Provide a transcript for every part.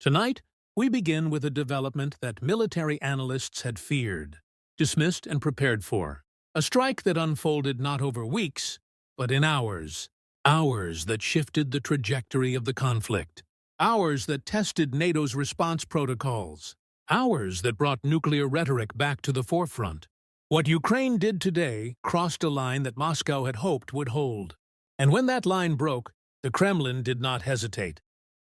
Tonight, we begin with a development that military analysts had feared, dismissed and prepared for. A strike that unfolded not over weeks, but in hours. Hours that shifted the trajectory of the conflict. Hours that tested NATO's response protocols. Hours that brought nuclear rhetoric back to the forefront. What Ukraine did today crossed a line that Moscow had hoped would hold. And when that line broke, the Kremlin did not hesitate.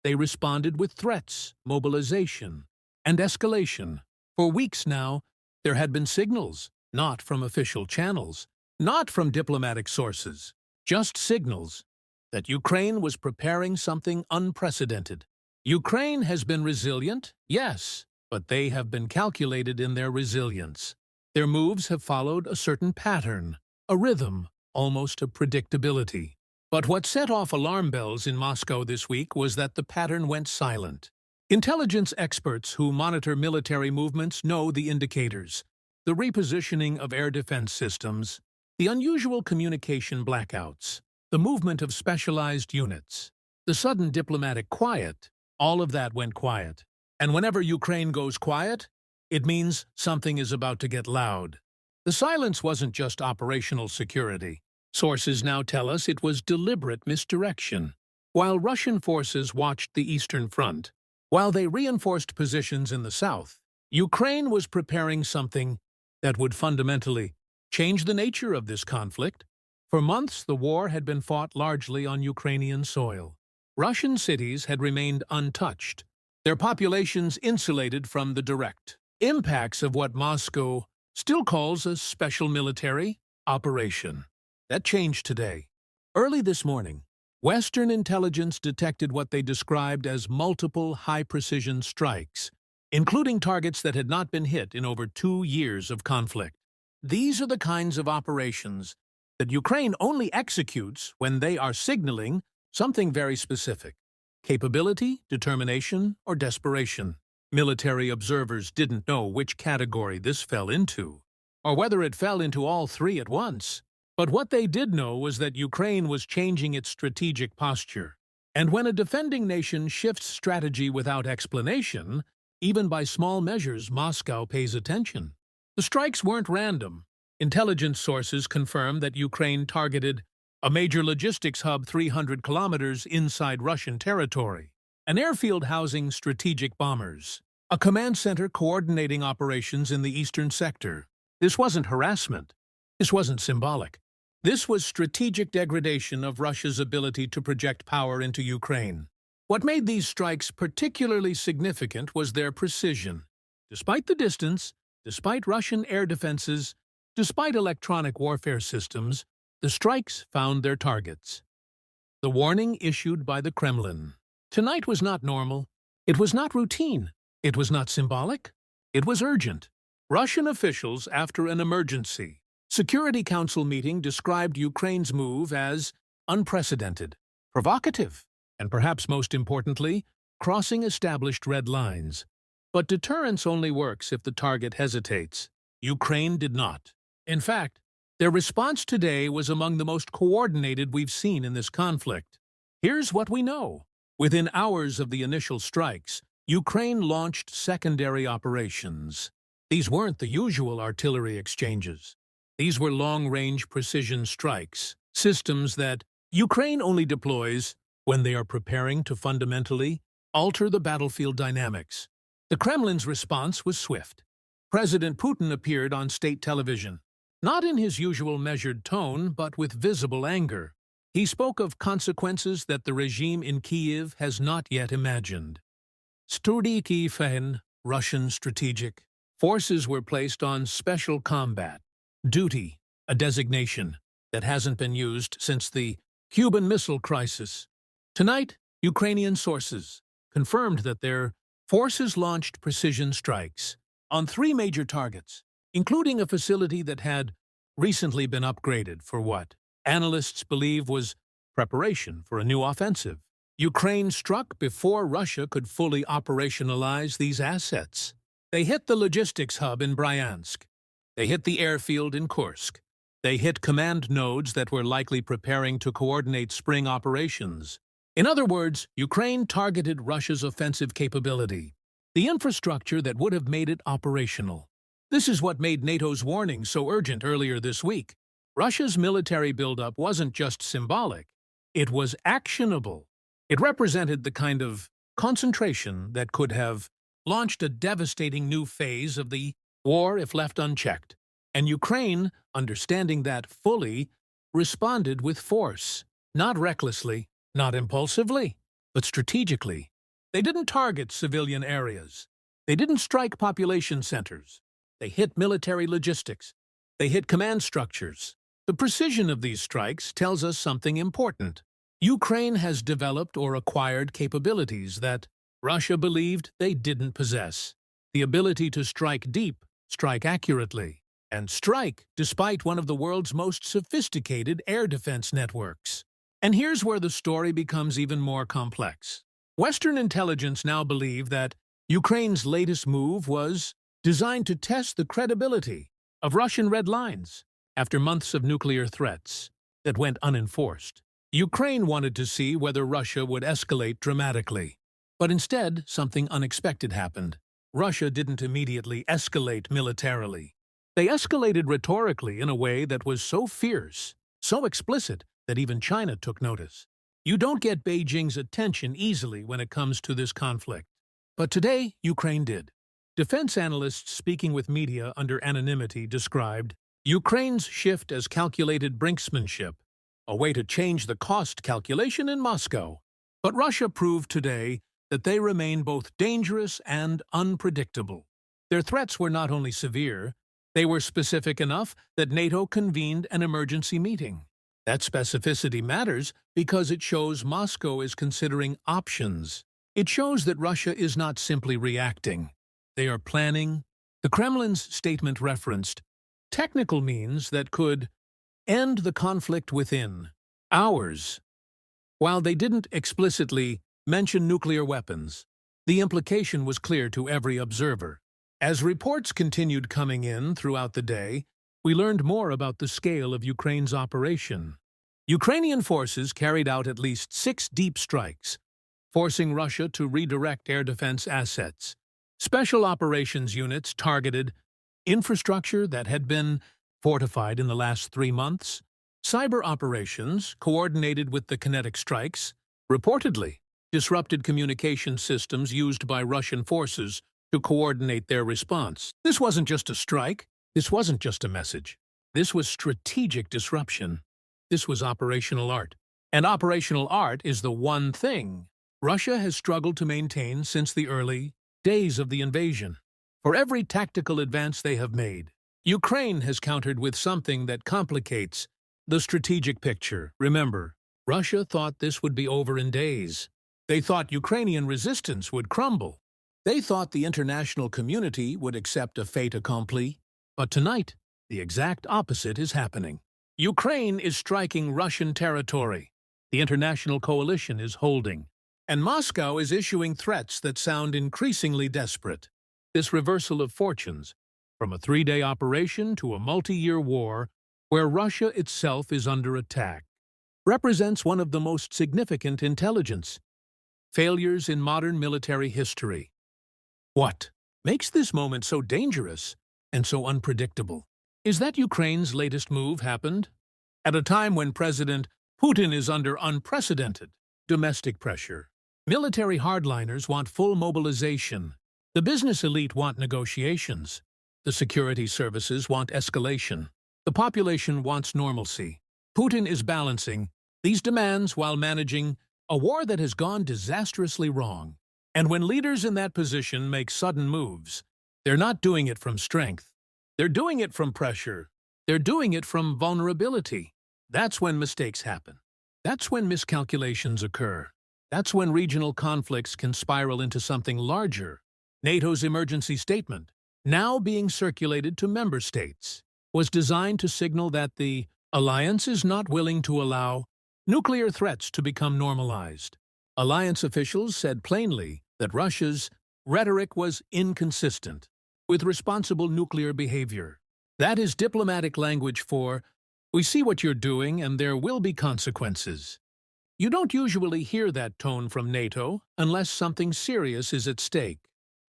They responded with threats, mobilization, and escalation. For weeks now, there had been signals, not from official channels, not from diplomatic sources, just signals that Ukraine was preparing something unprecedented. Ukraine has been resilient, yes, but they have been calculated in their resilience. Their moves have followed a certain pattern, a rhythm, almost a predictability. But what set off alarm bells in Moscow this week was that the pattern went silent. Intelligence experts who monitor military movements know the indicators: the repositioning of air defense systems, the unusual communication blackouts, the movement of specialized units, the sudden diplomatic quiet. All of that went quiet. And whenever Ukraine goes quiet, it means something is about to get loud. The silence wasn't just operational security. Sources now tell us it was deliberate misdirection. While Russian forces watched the Eastern Front, while they reinforced positions in the south, Ukraine was preparing something that would fundamentally change the nature of this conflict. For months, the war had been fought largely on Ukrainian soil. Russian cities had remained untouched, their populations insulated from the direct impacts of what Moscow still calls a special military operation. That changed today. Early this morning, Western intelligence detected what they described as multiple high-precision strikes, including targets that had not been hit in over 2 years of conflict. These are the kinds of operations that Ukraine only executes when they are signaling something very specific: capability, determination, or desperation. Military observers didn't know which category this fell into, or whether it fell into all three at once. But what they did know was that Ukraine was changing its strategic posture. And when a defending nation shifts strategy without explanation, even by small measures, Moscow pays attention. The strikes weren't random. Intelligence sources confirmed that Ukraine targeted a major logistics hub 300 kilometers inside Russian territory, an airfield housing strategic bombers, a command center coordinating operations in the eastern sector. This wasn't harassment. This wasn't symbolic. This was strategic degradation of Russia's ability to project power into Ukraine. What made these strikes particularly significant was their precision. Despite the distance, despite Russian air defenses, despite electronic warfare systems, the strikes found their targets. The warning issued by the Kremlin. Tonight was not normal. It was not routine. It was not symbolic. It was urgent. Russian officials, after an emergency Security Council meeting, described Ukraine's move as unprecedented, provocative, and perhaps most importantly, crossing established red lines. But deterrence only works if the target hesitates. Ukraine did not. In fact, their response today was among the most coordinated we've seen in this conflict. Here's what we know. Within hours of the initial strikes, Ukraine launched secondary operations. These weren't the usual artillery exchanges. These were long-range precision strikes, systems that Ukraine only deploys when they are preparing to fundamentally alter the battlefield dynamics. The Kremlin's response was swift. President Putin appeared on state television, not in his usual measured tone, but with visible anger. He spoke of consequences that the regime in Kyiv has not yet imagined. Strategic, Russian strategic forces were placed on special combat duty, a designation that hasn't been used since the Cuban Missile Crisis. Tonight, Ukrainian sources confirmed that their forces launched precision strikes on 3 major targets, including a facility that had recently been upgraded for what analysts believe was preparation for a new offensive. Ukraine struck before Russia could fully operationalize these assets. They hit the logistics hub in Bryansk. They hit the airfield in Kursk. They hit command nodes that were likely preparing to coordinate spring operations. In other words, Ukraine targeted Russia's offensive capability, the infrastructure that would have made it operational. This is what made NATO's warning so urgent earlier this week. Russia's military buildup wasn't just symbolic, it was actionable. It represented the kind of concentration that could have launched a devastating new phase of the war if left unchecked. And Ukraine, understanding that fully, responded with force, not recklessly, not impulsively, but strategically. They didn't target civilian areas. They didn't strike population centers. They hit military logistics. They hit command structures. The precision of these strikes tells us something important. Ukraine has developed or acquired capabilities that Russia believed they didn't possess. The ability to strike deep, strike accurately, and strike despite one of the world's most sophisticated air defense networks. And here's where the story becomes even more complex. Western intelligence now believe that Ukraine's latest move was designed to test the credibility of Russian red lines after months of nuclear threats that went unenforced. Ukraine wanted to see whether Russia would escalate dramatically. But instead, something unexpected happened. Russia didn't immediately escalate militarily. They escalated rhetorically in a way that was so fierce, so explicit, that even China took notice. You don't get Beijing's attention easily when it comes to this conflict. But today, Ukraine did. Defense analysts speaking with media under anonymity described Ukraine's shift as calculated brinksmanship, a way to change the cost calculation in Moscow. But Russia proved today that they remain both dangerous and unpredictable. Their threats were not only severe, they were specific enough that NATO convened an emergency meeting. That specificity matters because it shows Moscow is considering options. It shows that Russia is not simply reacting. They are planning. The Kremlin's statement referenced technical means that could end the conflict within hours. While they didn't explicitly mention nuclear weapons, the implication was clear to every observer. As reports continued coming in throughout the day, we learned more about the scale of Ukraine's operation. Ukrainian forces carried out at least 6 deep strikes, forcing Russia to redirect air defense assets. Special operations units targeted infrastructure that had been fortified in the last 3 months. Cyber operations, coordinated with the kinetic strikes, reportedly disrupted communication systems used by Russian forces to coordinate their response. This wasn't just a strike. This wasn't just a message. This was strategic disruption. This was operational art. And operational art is the one thing Russia has struggled to maintain since the early days of the invasion. For every tactical advance they have made, Ukraine has countered with something that complicates the strategic picture. Remember, Russia thought this would be over in days. They thought Ukrainian resistance would crumble. They thought the international community would accept a fait accompli. But tonight, the exact opposite is happening. Ukraine is striking Russian territory. The international coalition is holding. And Moscow is issuing threats that sound increasingly desperate. This reversal of fortunes, from a 3-day operation to a multi-year war where Russia itself is under attack, represents one of the most significant intelligence failures in modern military history. What makes this moment so dangerous and so unpredictable is that Ukraine's latest move happened at a time when President Putin is under unprecedented domestic pressure. Military hardliners want full mobilization. The business elite want negotiations. The security services want escalation. The population wants normalcy. Putin is balancing these demands while managing a war that has gone disastrously wrong. And when leaders in that position make sudden moves, they're not doing it from strength. They're doing it from pressure. They're doing it from vulnerability. That's when mistakes happen. That's when miscalculations occur. That's when regional conflicts can spiral into something larger. NATO's emergency statement, now being circulated to member states, was designed to signal that the alliance is not willing to allow nuclear threats to become normalized. Alliance officials said plainly that Russia's rhetoric was inconsistent with responsible nuclear behavior. That is diplomatic language for, we see what you're doing and there will be consequences. You don't usually hear that tone from NATO unless something serious is at stake.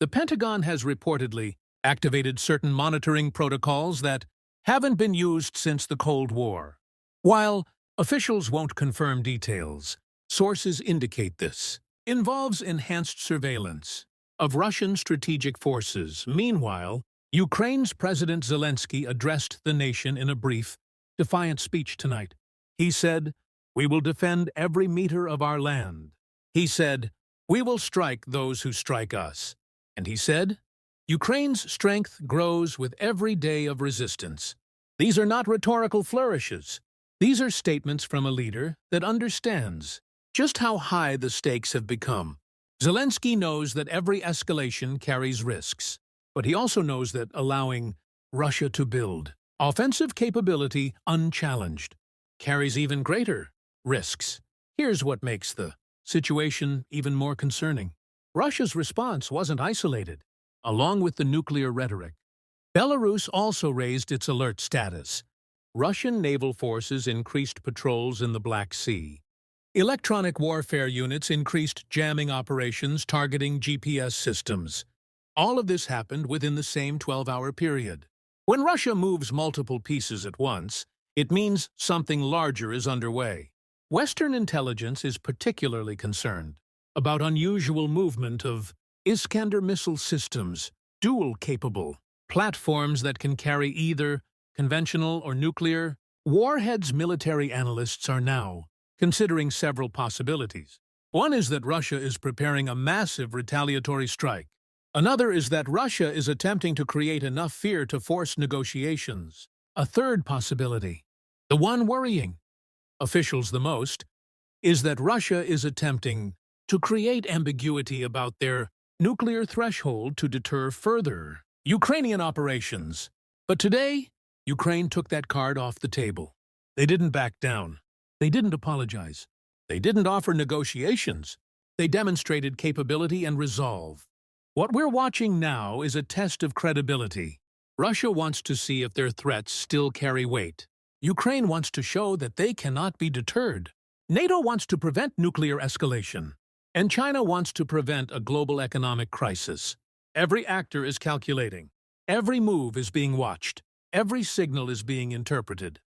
The Pentagon has reportedly activated certain monitoring protocols that haven't been used since the Cold War. While officials won't confirm details, sources indicate this involves enhanced surveillance of Russian strategic forces. Meanwhile, Ukraine's President Zelensky addressed the nation in a brief, defiant speech tonight. He said, "We will defend every meter of our land." He said, "We will strike those who strike us." And he said, "Ukraine's strength grows with every day of resistance." These are not rhetorical flourishes. These are statements from a leader that understands just how high the stakes have become. Zelensky knows that every escalation carries risks, but he also knows that allowing Russia to build offensive capability unchallenged carries even greater risks. Here's what makes the situation even more concerning. Russia's response wasn't isolated. Along with the nuclear rhetoric, Belarus also raised its alert status. Russian naval forces increased patrols in the Black Sea. Electronic warfare units increased jamming operations targeting GPS systems. All of this happened within the same 12-hour period. When Russia moves multiple pieces at once, it means something larger is underway. Western intelligence is particularly concerned about unusual movement of Iskander missile systems, dual-capable platforms that can carry either conventional or nuclear warheads. Military analysts are now considering several possibilities. One is that Russia is preparing a massive retaliatory strike. Another is that Russia is attempting to create enough fear to force negotiations. A third possibility, the one worrying officials the most, is that Russia is attempting to create ambiguity about their nuclear threshold to deter further Ukrainian operations. But today, Ukraine took that card off the table. They didn't back down. They didn't apologize. They didn't offer negotiations. They demonstrated capability and resolve. What we're watching now is a test of credibility. Russia wants to see if their threats still carry weight. Ukraine wants to show that they cannot be deterred. NATO wants to prevent nuclear escalation. And China wants to prevent a global economic crisis. Every actor is calculating. Every move is being watched. Every signal is being interpreted.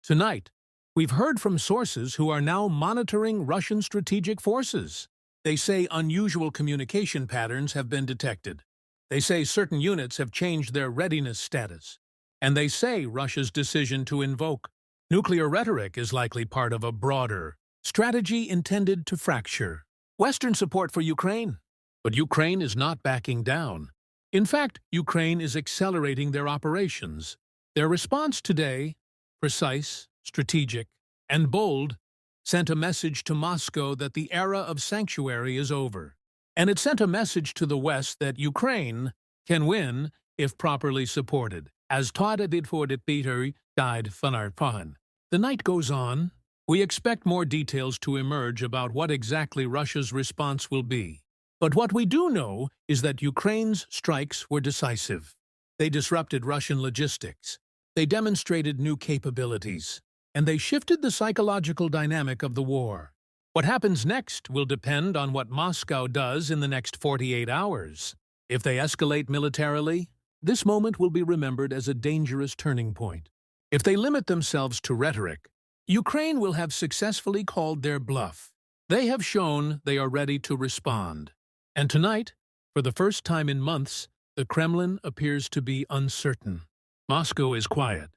Tonight, we've heard from sources who are now monitoring Russian strategic forces. They say unusual communication patterns have been detected. They say certain units have changed their readiness status. And they say Russia's decision to invoke nuclear rhetoric is likely part of a broader strategy intended to fracture Western support for Ukraine. But Ukraine is not backing down. In fact, Ukraine is accelerating their operations. Their response today, precise, strategic, and bold, sent a message to Moscow that the era of sanctuary is over. And it sent a message to the West that Ukraine can win if properly supported. As Todd did for the Peter died Fanarpan. The night goes on. We expect more details to emerge about what exactly Russia's response will be. But what we do know is that Ukraine's strikes were decisive. They disrupted Russian logistics. They demonstrated new capabilities. And they shifted the psychological dynamic of the war. What happens next will depend on what Moscow does in the next 48 hours. If they escalate militarily, this moment will be remembered as a dangerous turning point. If they limit themselves to rhetoric, Ukraine will have successfully called their bluff. They have shown they are ready to respond. And tonight, for the first time in months, the Kremlin appears to be uncertain. Moscow is quiet.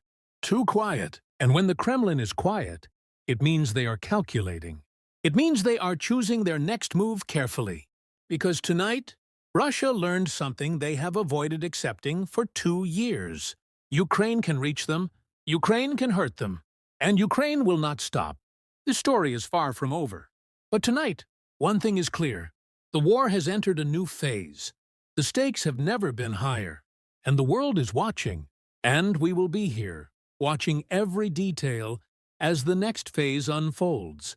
Too quiet. And when the Kremlin is quiet, it means they are calculating. It means they are choosing their next move carefully. Because tonight, Russia learned something they have avoided accepting for 2 years. Ukraine can reach them, Ukraine can hurt them, and Ukraine will not stop. This story is far from over. But tonight, one thing is clear. The war has entered a new phase. The stakes have never been higher. And the world is watching. And we will be here, watching every detail as the next phase unfolds.